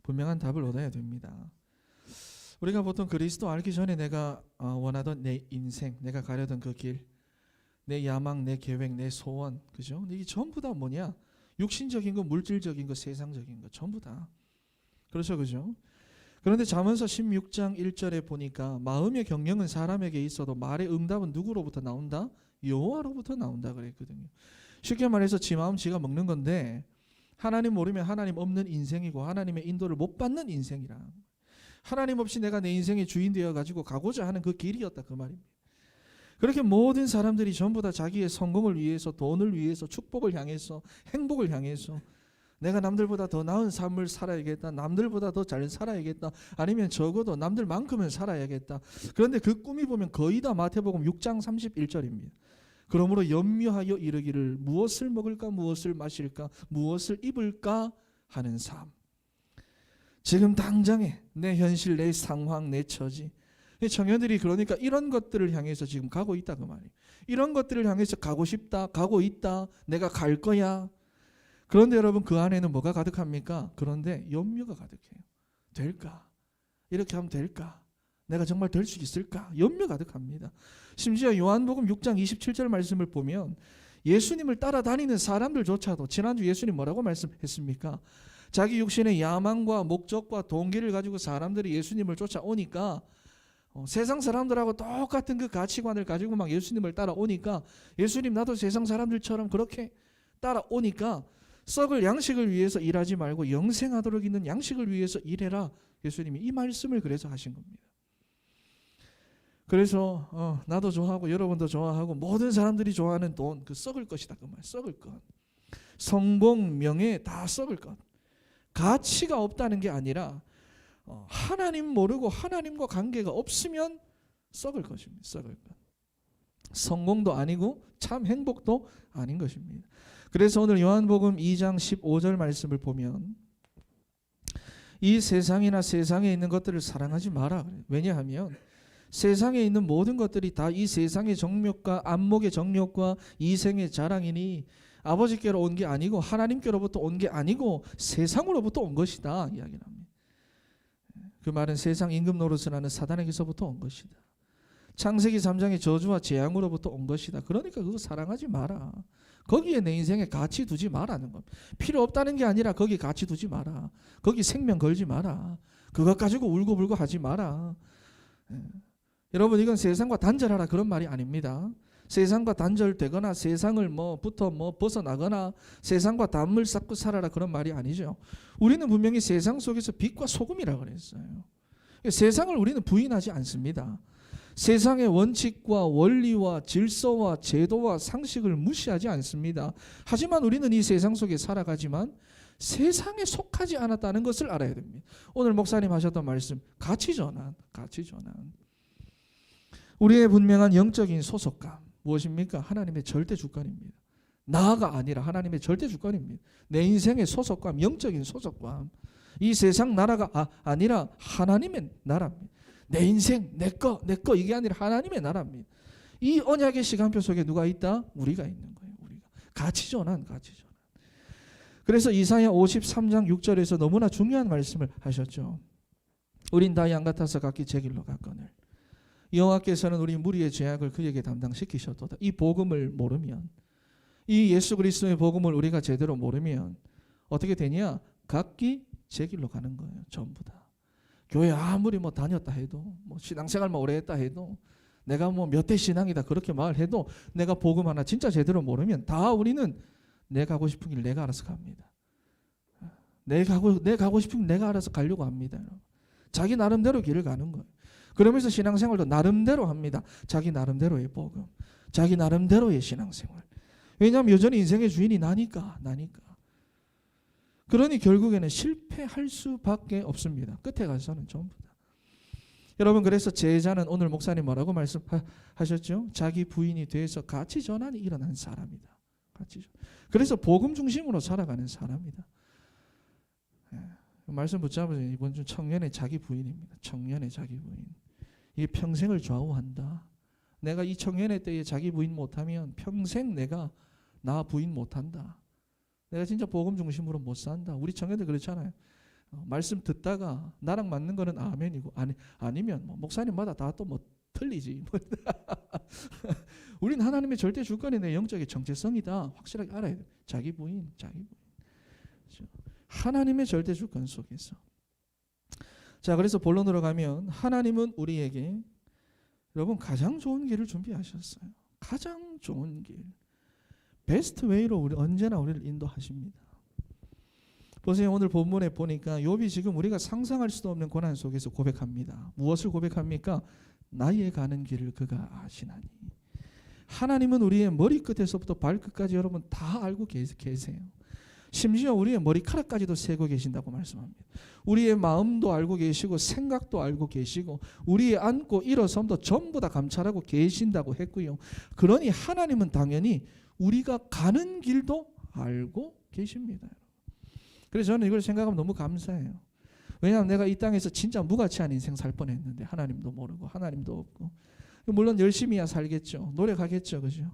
분명한 답을 얻어야 됩니다. 우리가 보통 그리스도 알기 전에 내가 원하던 내 인생, 내가 가려던 그 길, 내 야망, 내 계획, 내 소원, 그죠? 이게 전부 다 뭐냐? 육신적인 거, 물질적인 거, 세상적인 거 전부 다. 그렇죠, 그죠? 그런데 잠언서 16장 1절에 보니까 마음의 경영은 사람에게 있어도 말의 응답은 누구로부터 나온다? 여호와로부터 나온다 그랬거든요. 쉽게 말해서 지 마음 지가 먹는 건데 하나님 모르면 하나님 없는 인생이고 하나님의 인도를 못 받는 인생이라. 하나님 없이 내가 내 인생의 주인 되어가지고 가고자 하는 그 길이었다 그 말입니다. 그렇게 모든 사람들이 전부 다 자기의 성공을 위해서, 돈을 위해서, 축복을 향해서, 행복을 향해서 내가 남들보다 더 나은 삶을 살아야겠다, 남들보다 더 잘 살아야겠다, 아니면 적어도 남들만큼은 살아야겠다. 그런데 그 꿈이 보면 거의 다 마태복음 6장 31절입니다. 그러므로 염려하여 이르기를 무엇을 먹을까, 무엇을 마실까, 무엇을 입을까 하는 삶. 지금 당장에 내 현실, 내 상황, 내 처지. 청년들이 그러니까 이런 것들을 향해서 지금 가고 있다 그 말이에요. 이런 것들을 향해서 가고 싶다, 가고 있다, 내가 갈 거야. 그런데 여러분 그 안에는 뭐가 가득합니까? 그런데 염려가 가득해요. 될까? 이렇게 하면 될까? 내가 정말 될 수 있을까? 염려 가득합니다. 심지어 요한복음 6장 27절 말씀을 보면 예수님을 따라다니는 사람들조차도 지난주 예수님 뭐라고 말씀했습니까? 자기 육신의 야망과 목적과 동기를 가지고 사람들이 예수님을 쫓아오니까 세상 사람들하고 똑같은 그 가치관을 가지고 막 예수님을 따라오니까 예수님 나도 세상 사람들처럼 그렇게 따라오니까 썩을 양식을 위해서 일하지 말고 영생하도록 있는 양식을 위해서 일해라. 예수님이 이 말씀을 그래서 하신 겁니다. 그래서 나도 좋아하고 여러분도 좋아하고 모든 사람들이 좋아하는 돈, 그 썩을 것이다 그 말. 썩을 것. 성공, 명예 다 썩을 것. 가치가 없다는 게 아니라 하나님 모르고 하나님과 관계가 없으면 썩을 것입니다. 썩을 것. 성공도 아니고 참 행복도 아닌 것입니다. 그래서 오늘 요한복음 2장 15절 말씀을 보면 이 세상이나 세상에 있는 것들을 사랑하지 마라. 왜냐하면 세상에 있는 모든 것들이 다 이 세상의 정욕과 안목의 정욕과 이생의 자랑이니 아버지께로 온 게 아니고 하나님께로부터 온 게 아니고 세상으로부터 온 것이다 이야기를 합니다. 그 말은 세상 임금 노릇을 하는 사단에게서부터 온 것이다. 창세기 3장의 저주와 재앙으로부터 온 것이다. 그러니까 그거 사랑하지 마라. 거기에 내 인생에 가치 두지 마라는 겁니다. 필요 없다는 게 아니라 거기 가치 두지 마라. 거기 생명 걸지 마라. 그것 가지고 울고불고 하지 마라. 여러분 이건 세상과 단절하라 그런 말이 아닙니다. 세상과 단절되거나 세상을 벗어나거나 세상과 단물 쌓고 살아라 그런 말이 아니죠. 우리는 분명히 세상 속에서 빛과 소금이라고 그랬어요. 세상을 우리는 부인하지 않습니다. 세상의 원칙과 원리와 질서와 제도와 상식을 무시하지 않습니다. 하지만 우리는 이 세상 속에 살아가지만 세상에 속하지 않았다는 것을 알아야 됩니다. 오늘 목사님 하셨던 말씀 가치전환. 우리의 분명한 영적인 소속감 무엇입니까? 하나님의 절대 주권입니다. 나가 아니라 하나님의 절대 주권입니다. 내 인생의 소속감, 영적인 소속감. 이 세상 나라가 아니라 하나님의 나라입니다. 내 인생, 내 거 이게 아니라 하나님의 나라입니다. 이 언약의 시간표 속에 누가 있다? 우리가 있는 거예요. 우리가. 가치전환. 그래서 이사야 53장 6절에서 너무나 중요한 말씀을 하셨죠. 우린 다 양 같아서 각기 제 길로 갔거늘 여호와께서는 우리 무리의 죄악을 그에게 담당시키셨도다. 이 복음을 모르면 이 예수 그리스도의 복음을 우리가 제대로 모르면 어떻게 되냐? 각기 제 길로 가는 거예요. 전부 다. 교회 아무리 다녔다 해도 신앙생활만 오래 했다 해도 내가 몇 대 신앙이다 그렇게 말해도 내가 복음 하나 진짜 제대로 모르면 다 우리는 내 가고 싶은 길 내가 알아서 갑니다. 내 가고 싶은 길 내가 알아서 가려고 합니다. 자기 나름대로 길을 가는 거예요. 그러면서 신앙생활도 나름대로 합니다. 자기 나름대로의 복음, 자기 나름대로의 신앙생활. 왜냐하면 여전히 인생의 주인이 나니까. 그러니 결국에는 실패할 수밖에 없습니다. 끝에 가서는 전부 다. 여러분 그래서 제자는 오늘 목사님 뭐라고 말씀하셨죠? 자기 부인이 돼서 가치 전환이 일어난 사람이다. 그래서 복음 중심으로 살아가는 사람이다. 말씀 붙잡으세요. 이번 주 청년의 자기 부인입니다. 청년의 자기 부인. 이게 평생을 좌우한다. 내가 이 청년의 때에 자기 부인 못하면 평생 내가 나 부인 못한다. 내가 진짜 복음 중심으로 못 산다. 우리 청년들 그렇잖아요. 말씀 듣다가 나랑 맞는 거는 아멘이고 아니면 뭐 목사님마다 다 또 뭐 틀리지. 우린 하나님의 절대 주권이 내 영적인 정체성이다. 확실하게 알아야 돼. 자기 부인. 그렇죠? 하나님의 절대 주권 속에서. 자, 그래서 본론으로 가면 하나님은 우리에게 여러분 가장 좋은 길을 준비하셨어요. 가장 좋은 길. 베스트 웨이로 언제나 우리를 인도하십니다. 보세요. 오늘 본문에 보니까 욥이 지금 우리가 상상할 수도 없는 고난 속에서 고백합니다. 무엇을 고백합니까? 나의 가는 길을 그가 아시나니. 하나님은 우리의 머리끝에서부터 발끝까지 여러분 다 알고 계세요. 심지어 우리의 머리카락까지도 세고 계신다고 말씀합니다. 우리의 마음도 알고 계시고 생각도 알고 계시고 우리의 앉고 일어섬도 전부 다 감찰하고 계신다고 했고요. 그러니 하나님은 당연히 우리가 가는 길도 알고 계십니다. 그래서 저는 이걸 생각하면 너무 감사해요. 왜냐하면 내가 이 땅에서 진짜 무가치한 인생 살 뻔했는데 하나님도 모르고 하나님도 없고, 물론 열심히야 살겠죠. 노력하겠죠. 그죠?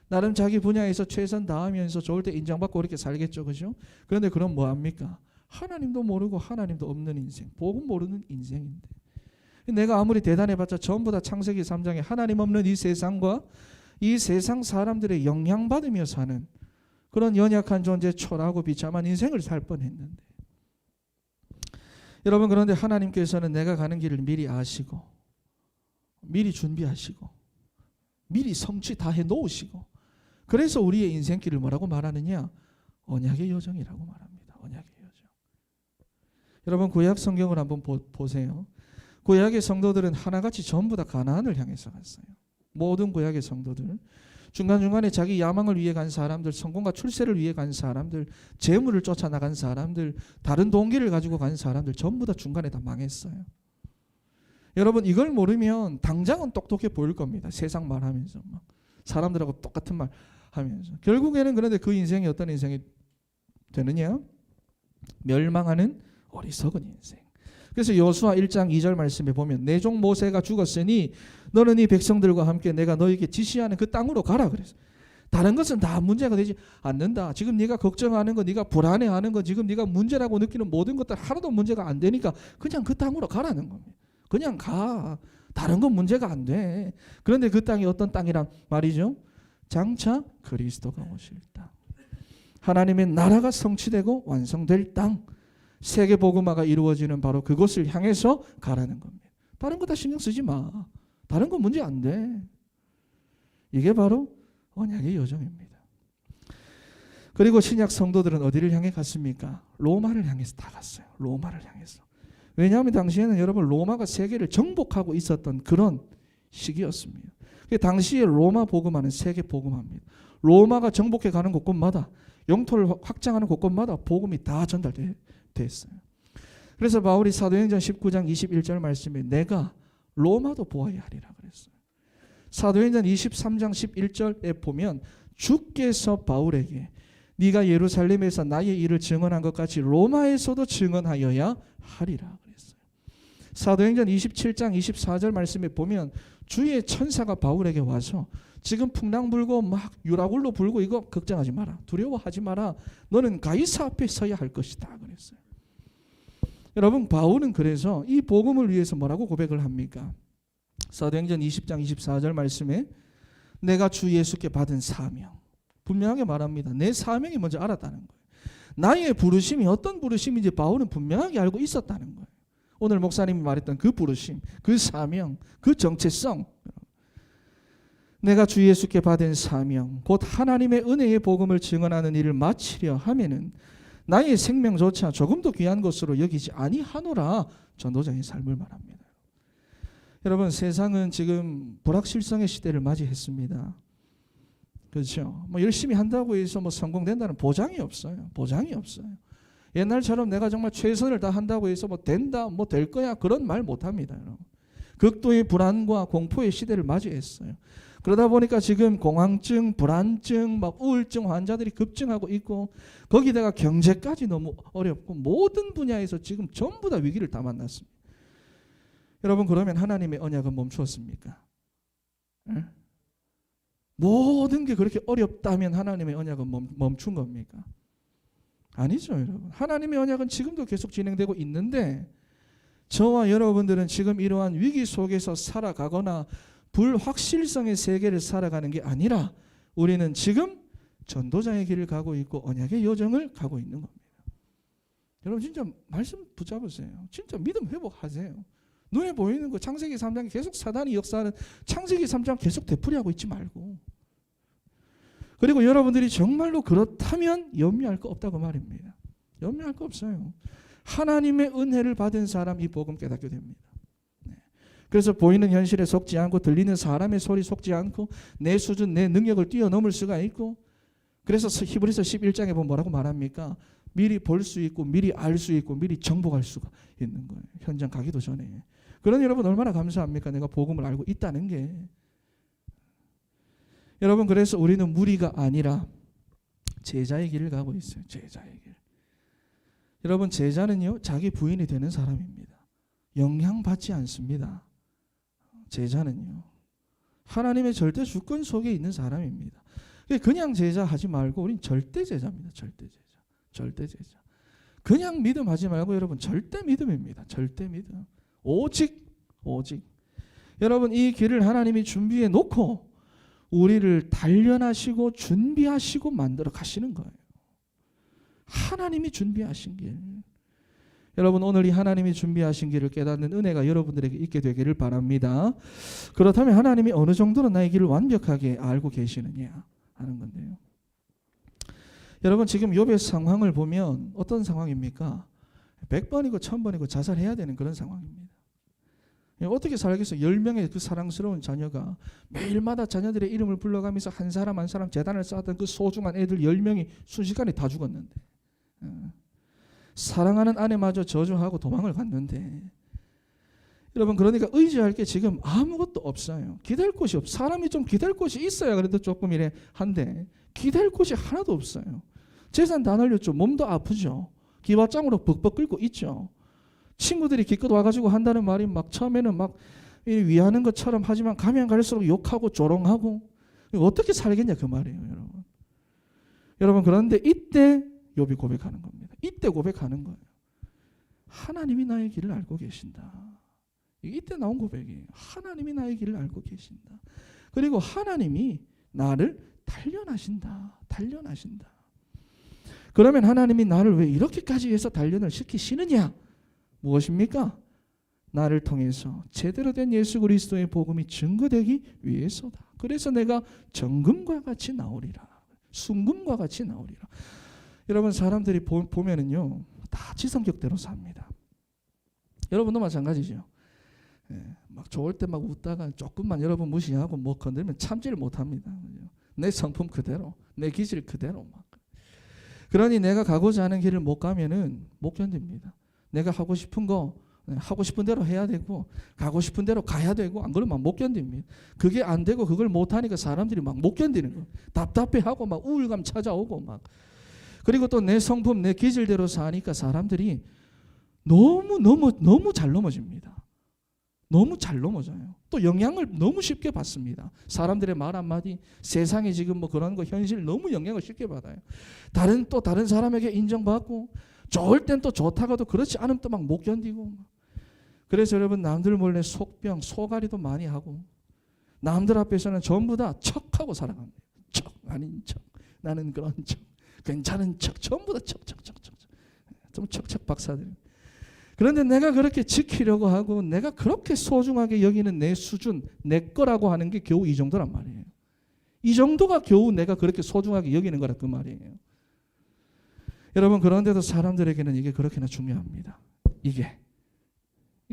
나름 자기 분야에서 최선 다하면서 좋을 때 인정받고 그렇게 살겠죠. 그죠? 그런데 그럼 뭐합니까? 하나님도 모르고 하나님도 없는 인생, 복음 모르는 인생인데, 내가 아무리 대단해봤자 전부 다 창세기 3장에 하나님 없는 이 세상과 이 세상 사람들의 영향받으며 사는 그런 연약한 존재, 초라하고 비참한 인생을 살 뻔했는데, 여러분, 그런데 하나님께서는 내가 가는 길을 미리 아시고 미리 준비하시고 미리 성취 다 해놓으시고, 그래서 우리의 인생길을 뭐라고 말하느냐? 언약의 여정이라고 말합니다. 언약의 여정. 여러분, 구약 성경을 한번 보세요. 구약의 성도들은 하나같이 전부 다 가나안을 향해서 갔어요. 모든 구약의 성도들, 중간중간에 자기 야망을 위해 간 사람들, 성공과 출세를 위해 간 사람들, 재물을 쫓아나간 사람들, 다른 동기를 가지고 간 사람들 전부 다 중간에 다 망했어요. 여러분, 이걸 모르면 당장은 똑똑해 보일 겁니다. 세상 말하면서 막 사람들하고 똑같은 말 하면서. 결국에는 그런데 그 인생이 어떤 인생이 되느냐? 멸망하는 어리석은 인생. 그래서 여호수아 1장 2절 말씀에 보면 내 종 모세가 죽었으니 너는 이 백성들과 함께 내가 너에게 지시하는 그 땅으로 가라 그랬어. 다른 것은 다 문제가 되지 않는다. 지금 네가 걱정하는 거, 네가 불안해하는 거, 지금 네가 문제라고 느끼는 모든 것들 하나도 문제가 안 되니까 그냥 그 땅으로 가라는 겁니다. 그냥 가. 다른 건 문제가 안 돼. 그런데 그 땅이 어떤 땅이란 말이죠? 장차 그리스도가 오실 땅. 하나님의 나라가 성취되고 완성될 땅. 세계 복음화가 이루어지는 바로 그곳을 향해서 가라는 겁니다. 다른 거 다 신경 쓰지 마. 다른 건 문제 안 돼. 이게 바로 언약의 여정입니다. 그리고 신약 성도들은 어디를 향해 갔습니까? 로마를 향해서 다 갔어요. 로마를 향해서. 왜냐하면 당시에는 여러분 로마가 세계를 정복하고 있었던 그런 시기였습니다. 당시에 로마 복음화는 세계 복음화입니다. 로마가 정복해 가는 곳곳마다, 영토를 확장하는 곳곳마다 복음이 다 전달됐어요. 그래서 바울이 사도행전 19장 21절 말씀에 내가 로마도 보아야 하리라 그랬어요. 사도행전 23장 11절에 보면 주께서 바울에게 네가 예루살렘에서 나의 일을 증언한 것 같이 로마에서도 증언하여야 하리라 그랬어요. 사도행전 27장 24절 말씀에 보면 주의 천사가 바울에게 와서 지금 풍랑 불고 막 유라굴로 불고 이거 걱정하지 마라. 두려워하지 마라. 너는 가이사 앞에 서야 할 것이다 그랬어요. 여러분, 바울은 그래서 이 복음을 위해서 뭐라고 고백을 합니까? 사도행전 20장 24절 말씀에 내가 주 예수께 받은 사명, 분명하게 말합니다. 내 사명이 먼저 알았다는 거예요. 나의 부르심이 어떤 부르심인지 바울은 분명하게 알고 있었다는 거예요. 오늘 목사님이 말했던 그 부르심, 그 사명, 그 정체성, 내가 주 예수께 받은 사명, 곧 하나님의 은혜의 복음을 증언하는 일을 마치려 하면은 나의 생명조차 조금도 귀한 것으로 여기지 아니하노라. 전도자의 삶을 말합니다. 여러분, 세상은 지금 불확실성의 시대를 맞이했습니다. 그렇죠? 뭐 열심히 한다고 해서 뭐 성공된다는 보장이 없어요. 보장이 없어요. 옛날처럼 내가 정말 최선을 다한다고 해서 뭐 된다, 뭐 될 거야 그런 말 못합니다. 여러분. 극도의 불안과 공포의 시대를 맞이했어요. 그러다 보니까 지금 공황증, 불안증, 막 우울증 환자들이 급증하고 있고, 거기다가 경제까지 너무 어렵고 모든 분야에서 지금 전부 다 위기를 다 만났습니다. 여러분, 그러면 하나님의 언약은 멈추었습니까? 네? 모든 게 그렇게 어렵다면 하나님의 언약은 멈춘 겁니까? 아니죠, 여러분. 하나님의 언약은 지금도 계속 진행되고 있는데 저와 여러분들은 지금 이러한 위기 속에서 살아가거나 불확실성의 세계를 살아가는 게 아니라 우리는 지금 전도자의 길을 가고 있고 언약의 여정을 가고 있는 겁니다. 여러분 진짜 말씀 붙잡으세요. 진짜 믿음 회복하세요. 눈에 보이는 거 창세기 3장에 계속 사단이 역사하는 창세기 3장 계속 되풀이하고 있지 말고, 그리고 여러분들이 정말로 그렇다면 염려할 거 없다고 말입니다. 염려할 거 없어요. 하나님의 은혜를 받은 사람 이 복음 깨닫게 됩니다. 그래서 보이는 현실에 속지 않고 들리는 사람의 소리 속지 않고 내 수준 내 능력을 뛰어넘을 수가 있고, 그래서 히브리서 11장에 보면 뭐라고 말합니까? 미리 볼 수 있고 미리 알 수 있고 미리 정복할 수가 있는 거예요. 현장 가기도 전에. 그런 여러분 얼마나 감사합니까? 내가 복음을 알고 있다는 게. 여러분 그래서 우리는 무리가 아니라 제자의 길을 가고 있어요. 제자의 길. 여러분 제자는요 자기 부인이 되는 사람입니다. 영향받지 않습니다. 제자는요 하나님의 절대 주권 속에 있는 사람입니다. 그냥 제자 하지 말고 우린 절대 제자입니다. 절대 제자. 절대 제자. 그냥 믿음 하지 말고 여러분 절대 믿음입니다. 절대 믿음. 오직 여러분 이 길을 하나님이 준비해 놓고 우리를 단련하시고 준비하시고 만들어 가시는 거예요. 하나님이 준비하신 길. 여러분 오늘 이 하나님이 준비하신 길을 깨닫는 은혜가 여러분들에게 있게 되기를 바랍니다. 그렇다면 하나님이 어느 정도로 나의 길을 완벽하게 알고 계시느냐 하는 건데요. 여러분 지금 욥의 상황을 보면 어떤 상황입니까? 100번이고 1000번이고 자살해야 되는 그런 상황입니다. 어떻게 살겠어요? 10명의 그 사랑스러운 자녀가 매일마다 자녀들의 이름을 불러가면서 한 사람 한 사람 재단을 쌓았던 그 소중한 애들 10명이 순식간에 다 죽었는데, 사랑하는 아내마저 저주하고 도망을 갔는데, 여러분 그러니까 의지할 게 지금 아무것도 없어요. 기댈 곳이 없어요. 사람이 좀 기댈 곳이 있어야 그래도 조금 이래 한데 기댈 곳이 하나도 없어요. 재산 다 날렸죠. 몸도 아프죠. 기와장으로 벅벅 끓고 있죠. 친구들이 기껏 와가지고 한다는 말이 막 처음에는 막 위하는 것처럼 하지만 가면 갈수록 욕하고 조롱하고 어떻게 살겠냐 그 말이에요, 여러분. 여러분 그런데 이때 욥이 고백하는 겁니다. 이때 고백하는 거예요. 하나님이 나의 길을 알고 계신다. 이때 나온 고백이에요. 하나님이 나의 길을 알고 계신다. 그리고 하나님이 나를 단련하신다. 단련하신다. 그러면 하나님이 나를 왜 이렇게까지 해서 단련을 시키시느냐? 무엇입니까? 나를 통해서 제대로 된 예수 그리스도의 복음이 증거되기 위해서다. 그래서 내가 정금과 같이 나오리라. 순금과 같이 나오리라. 여러분 사람들이 보면은요 다 지성격대로 삽니다. 여러분도 마찬가지죠. 막 좋을 때 막 웃다가 조금만 여러분 무시하고 뭐 건들면 참지를 못합니다. 내 성품 그대로, 내 기질 그대로 막. 그러니 내가 가고자 하는 길을 못 가면은 못 견딥니다. 내가 하고 싶은 거 하고 싶은 대로 해야 되고 가고 싶은 대로 가야 되고 안 그러면 못 견딥니다. 그게 안 되고 그걸 못 하니까 사람들이 막 못 견디는 거예요. 답답해하고 막 우울감 찾아오고 막. 그리고 또 내 성품, 내 기질대로 사니까 사람들이 너무 잘 넘어집니다. 너무 잘 넘어져요. 또 영향을 너무 쉽게 받습니다. 사람들의 말 한마디, 세상에 지금 뭐 그런 거 현실 너무 영향을 쉽게 받아요. 다른 사람에게 인정받고 좋을 땐 또 좋다가도 그렇지 않으면 또 막 못 견디고. 그래서 여러분 남들 몰래 속병, 소가리도 많이 하고 남들 앞에서는 전부 다 척하고 살아갑니다. 척, 아닌 척, 나는 그런 척, 괜찮은 척, 전부 다 척. 좀 척척 박사들. 그런데 내가 그렇게 지키려고 하고 내가 그렇게 소중하게 여기는 내 수준, 내 거라고 하는 게 겨우 이 정도란 말이에요. 이 정도가 겨우 내가 그렇게 소중하게 여기는 거라 그 말이에요. 여러분 그런데도 사람들에게는 이게 그렇게나 중요합니다. 이게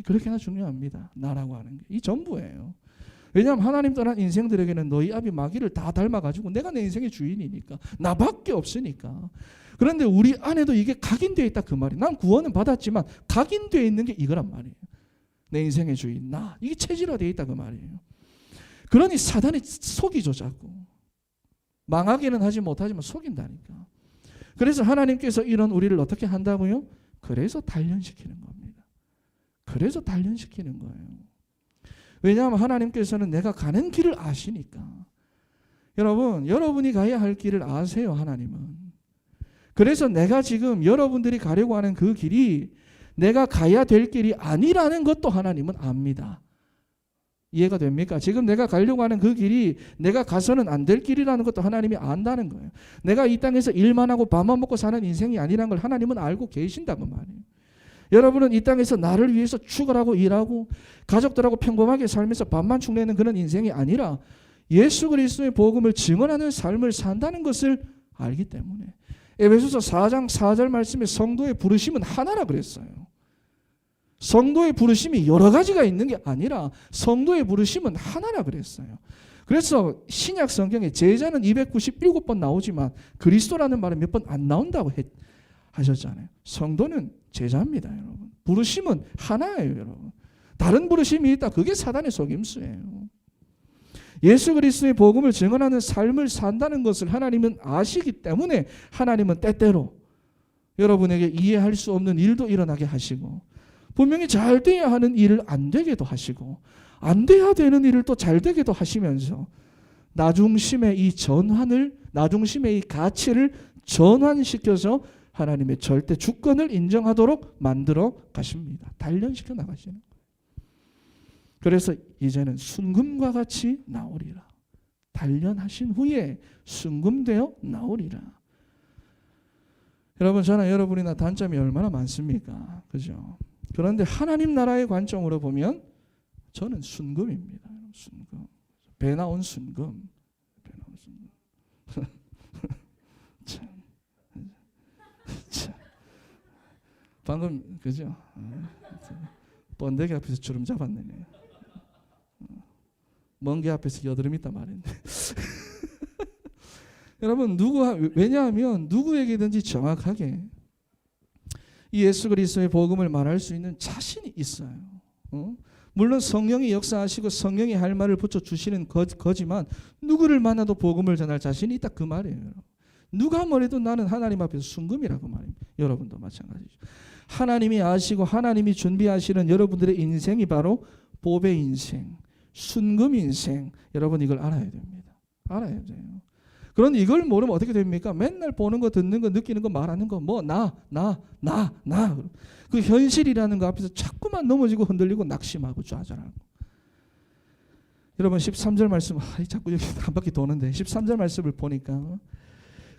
그렇게나 중요합니다. 나라고 하는 게. 이 전부예요. 왜냐하면 하나님 떠난 인생들에게는 너희 아비 마귀를 다 닮아가지고 내가 내 인생의 주인이니까 나밖에 없으니까. 그런데 우리 안에도 이게 각인되어 있다 그 말이에요. 난 구원은 받았지만 각인되어 있는 게 이거란 말이에요. 내 인생의 주인 나. 이게 체질화되어 있다 그 말이에요. 그러니 사단이 속이죠 자꾸. 망하기는 하지 못하지만 속인다니까. 그래서 하나님께서 이런 우리를 어떻게 한다고요? 그래서 단련시키는 겁니다. 그래서 단련시키는 거예요. 왜냐하면 하나님께서는 내가 가는 길을 아시니까. 여러분, 여러분이 가야 할 길을 아세요, 하나님은. 그래서 내가 지금 여러분들이 가려고 하는 그 길이 내가 가야 될 길이 아니라는 것도 하나님은 압니다. 이해가 됩니까? 지금 내가 가려고 하는 그 길이 내가 가서는 안 될 길이라는 것도 하나님이 안다는 거예요. 내가 이 땅에서 일만 하고 밥만 먹고 사는 인생이 아니라는 걸 하나님은 알고 계신다고 말이에요. 여러분은 이 땅에서 나를 위해서 축을하고 일하고 가족들하고 평범하게 살면서 밥만 축내는 그런 인생이 아니라 예수 그리스도의 복음을 증언하는 삶을 산다는 것을 알기 때문에 에베소서 4장 4절 말씀에 성도의 부르심은 하나라 그랬어요. 성도의 부르심이 여러 가지가 있는 게 아니라 성도의 부르심은 하나라 그랬어요. 그래서 신약 성경에 제자는 297번 나오지만 그리스도라는 말은 몇 번 안 나온다고 하셨잖아요. 성도는 제자입니다, 여러분. 부르심은 하나예요, 여러분. 다른 부르심이 있다. 그게 사단의 속임수예요. 예수 그리스도의 복음을 증언하는 삶을 산다는 것을 하나님은 아시기 때문에 하나님은 때때로 여러분에게 이해할 수 없는 일도 일어나게 하시고 분명히 잘 돼야 하는 일을 안 되게도 하시고 안 돼야 되는 일을 또 잘 되게도 하시면서 나중심의 이 전환을 나중심의 이 가치를 전환시켜서 하나님의 절대 주권을 인정하도록 만들어 가십니다. 단련시켜 나가시는 거예요. 그래서 이제는 순금과 같이 나오리라. 단련하신 후에 순금되어 나오리라. 여러분 저나 여러분이나 단점이 얼마나 많습니까? 그죠? 그런데 하나님 나라의 관점으로 보면 저는 순금입니다. 순금. 배 나온 순금. 배 나온 순금. 참. 참. 방금 그죠? 번데기 앞에서 주름 잡았네. 먼 개 앞에서 여드름 있단 말인데. 여러분 왜냐하면 누구에게든지 정확하게 이 예수 그리스도의 복음을 말할 수 있는 자신이 있어요. 물론 성령이 역사하시고 성령이 할 말을 붙여주시는 거지만 누구를 만나도 복음을 전할 자신이 있다 그 말이에요. 누가 뭐래도 나는 하나님 앞에서 순금이라고 말입니다. 여러분도 마찬가지죠. 하나님이 아시고 하나님이 준비하시는 여러분들의 인생이 바로 보배 인생, 순금 인생. 여러분 이걸 알아야 됩니다. 알아야 돼요. 그런데 이걸 모르면 어떻게 됩니까? 맨날 보는 거, 듣는 거, 느끼는 거, 말하는 거, 뭐 나. 그 현실이라는 거 앞에서 자꾸만 넘어지고 흔들리고 낙심하고 좌절하고. 여러분 13절 말씀, 자꾸 여기 한 바퀴 도는데 13절 말씀을 보니까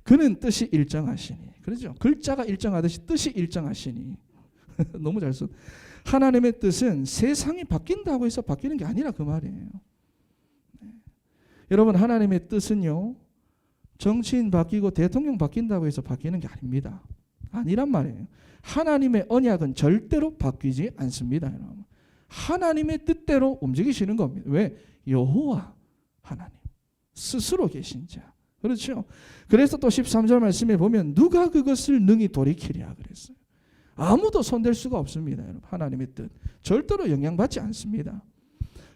그는 뜻이 일정하시니. 그렇죠? 글자가 일정하듯이 뜻이 일정하시니. 너무 잘 써. 하나님의 뜻은 세상이 바뀐다고 해서 바뀌는 게 아니라 그 말이에요. 네. 여러분 하나님의 뜻은요. 정치인 바뀌고 대통령 바뀐다고 해서 바뀌는 게 아닙니다. 아니란 말이에요. 하나님의 언약은 절대로 바뀌지 않습니다. 여러분. 하나님의 뜻대로 움직이시는 겁니다. 왜? 여호와 하나님 스스로 계신 자. 그렇죠? 그래서 또 13절 말씀에 보면 누가 그것을 능히 돌이키랴 그랬어요. 아무도 손댈 수가 없습니다. 여러분. 하나님의 뜻 절대로 영향받지 않습니다.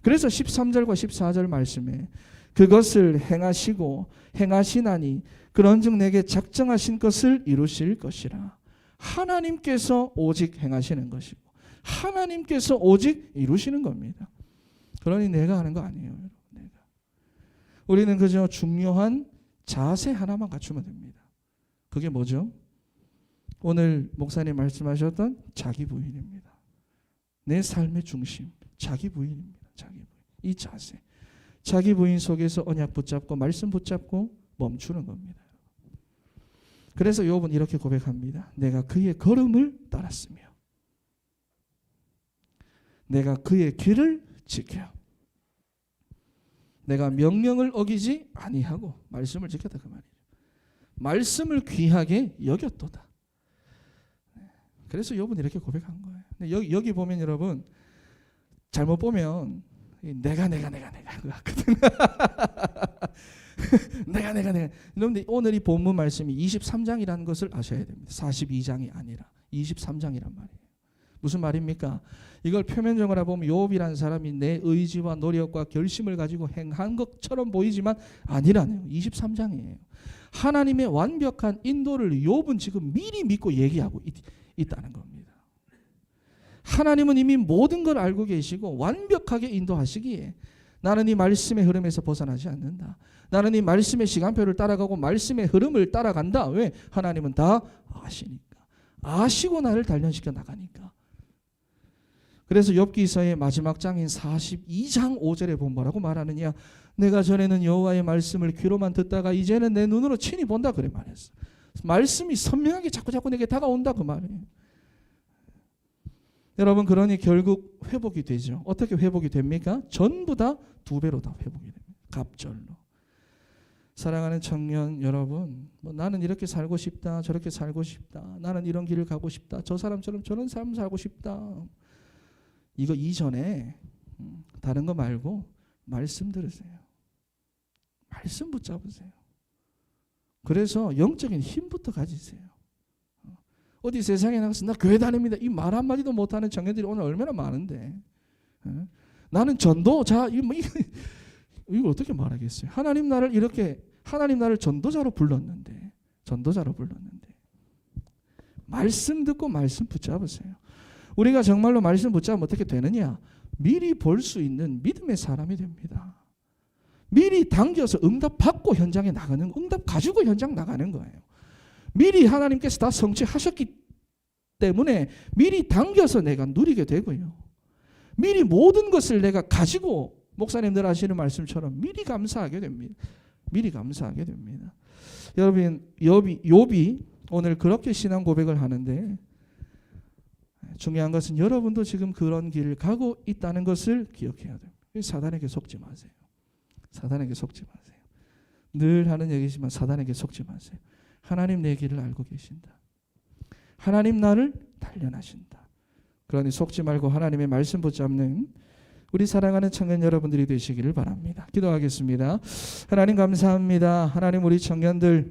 그래서 13절과 14절 말씀에 그것을 행하시고 행하시나니 그런즉 내게 작정하신 것을 이루실 것이라. 하나님께서 오직 행하시는 것이고 하나님께서 오직 이루시는 겁니다. 그러니 내가 하는 거 아니에요. 내가. 우리는 그저 중요한 자세 하나만 갖추면 됩니다. 그게 뭐죠? 오늘 목사님 말씀하셨던 자기 부인입니다. 내 삶의 중심, 자기 부인입니다. 자기 부인. 이 자세. 자기 부인 속에서 언약 붙잡고 말씀 붙잡고 멈추는 겁니다. 그래서 욥은 이렇게 고백합니다. 내가 그의 걸음을 따랐으며 내가 그의 길을 지켜 내가 명령을 어기지 아니하고 말씀을 지켰다 그 말이에요. 말씀을 귀하게 여겼도다. 그래서 욥은 이렇게 고백한 거예요. 근데 여기 보면 여러분 잘못 보면 내가 같거든. 내가. 그런데 오늘 이 본문 말씀이 23장이라는 것을 아셔야 됩니다. 42장이 아니라 23장이란 말이에요. 무슨 말입니까? 이걸 표면적으로 보면 욥이라는 사람이 내 의지와 노력과 결심을 가지고 행한 것처럼 보이지만 아니라네요. 23장이에요. 하나님의 완벽한 인도를 욥은 지금 미리 믿고 얘기하고 있다는 겁니다. 하나님은 이미 모든 걸 알고 계시고 완벽하게 인도하시기에 나는 이 말씀의 흐름에서 벗어나지 않는다. 나는 이 말씀의 시간표를 따라가고 말씀의 흐름을 따라간다. 왜? 하나님은 다 아시니까. 아시고 나를 단련시켜 나가니까. 그래서 욥기서의 마지막 장인 42장 5절에 보면 뭐라고 말하느냐. 내가 전에는 여호와의 말씀을 귀로만 듣다가 이제는 내 눈으로 친히 본다 그래 말했어. 말씀이 선명하게 자꾸 내게 다가온다 그 말이에요. 여러분 그러니 결국 회복이 되죠. 어떻게 회복이 됩니까? 전부 다 2배로 다 회복이 됩니다. 갑절로. 사랑하는 청년 여러분, 나는 이렇게 살고 싶다, 저렇게 살고 싶다, 나는 이런 길을 가고 싶다, 저 사람처럼 저런 삶 살고 싶다. 이거 이전에 다른 거 말고 말씀 들으세요. 말씀 붙잡으세요. 그래서 영적인 힘부터 가지세요. 어디 세상에 나가서 나 교회 다닙니다. 이 말 한마디도 못하는 청년들이 오늘 얼마나 많은데. 나는 전도자. 이거 어떻게 말하겠어요. 하나님 나를 전도자로 불렀는데. 말씀 듣고 말씀 붙잡으세요. 우리가 정말로 말씀 붙잡으면 어떻게 되느냐. 미리 볼 수 있는 믿음의 사람이 됩니다. 미리 당겨서 응답 받고 현장에 나가는, 응답 가지고 현장 나가는 거예요. 미리 하나님께서 다 성취하셨기 때문에 미리 당겨서 내가 누리게 되고요. 미리 모든 것을 내가 가지고 목사님들 하시는 말씀처럼 미리 감사하게 됩니다. 여러분 욥이 오늘 그렇게 신앙 고백을 하는데 중요한 것은 여러분도 지금 그런 길을 가고 있다는 것을 기억해야 돼요. 사단에게 속지 마세요. 늘 하는 얘기지만 사단에게 속지 마세요. 하나님 내 길을 알고 계신다. 하나님 나를 단련하신다. 그러니 속지 말고 하나님의 말씀 붙잡는 우리 사랑하는 청년 여러분들이 되시기를 바랍니다. 기도하겠습니다. 하나님 감사합니다. 하나님 우리 청년들